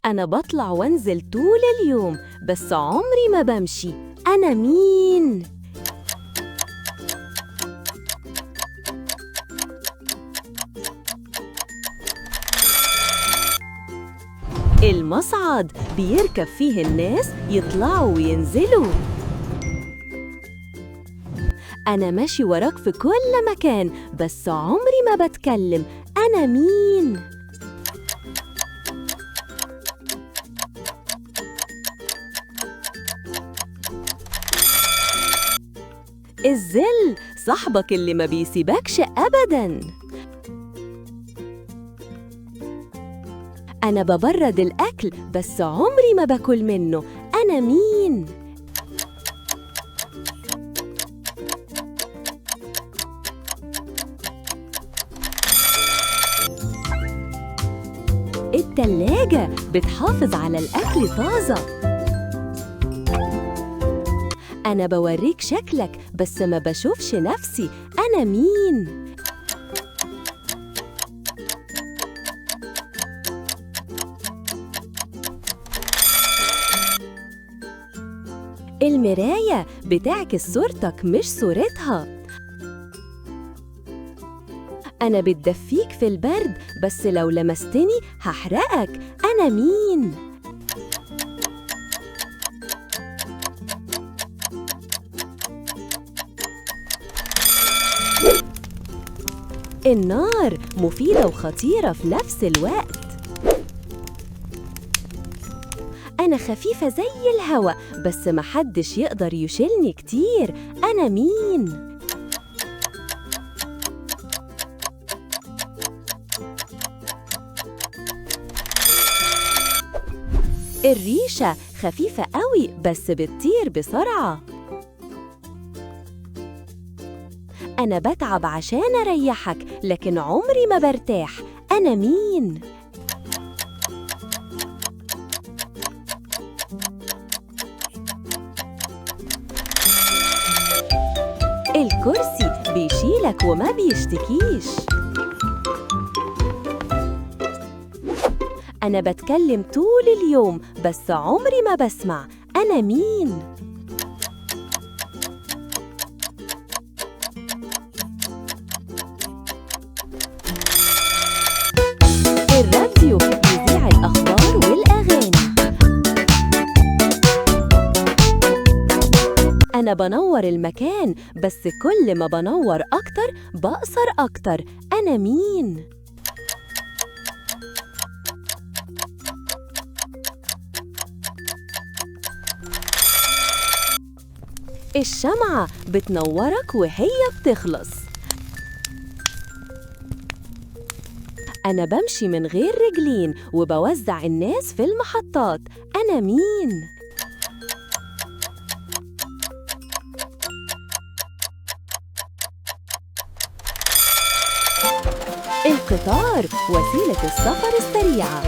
أنا بطلع وانزل طول اليوم بس عمري ما بمشي. أنا مين؟ المصعد بيركب فيه الناس يطلعوا وينزلوا. أنا ماشي وراك في كل مكان بس عمري ما بتكلم. أنا مين؟ الظل، صاحبك اللي ما بيسيبكش أبداً. أنا ببرد الأكل بس عمري ما باكل منه. أنا مين؟ التلاجة بتحافظ على الأكل طازة. أنا بوريك شكلك بس ما بشوفش نفسي. أنا مين؟ المراية بتعكس صورتك مش صورتها. أنا بتدفيك في البرد بس لو لمستني هحرقك. أنا مين؟ النار مفيدة وخطيرة في نفس الوقت. أنا خفيفة زي الهوا بس محدش يقدر يشيلني كتير. أنا مين؟ الريشة خفيفة قوي بس بتطير بسرعة. أنا بتعب عشان أريحك لكن عمري ما برتاح. أنا مين؟ الكرسي بيشيلك وما بيشتكيش. أنا بتكلم طول اليوم بس عمري ما بسمع. أنا مين؟ الراديو يذيع الأخبار والأغاني. أنا بنور المكان بس كل ما بنور أكتر بقصر أكتر. أنا مين؟ الشمعة بتنورك وهي بتخلص. أنا بمشي من غير رجلين وبوزع الناس في المحطات. أنا مين؟ القطار وسيلة السفر السريعة.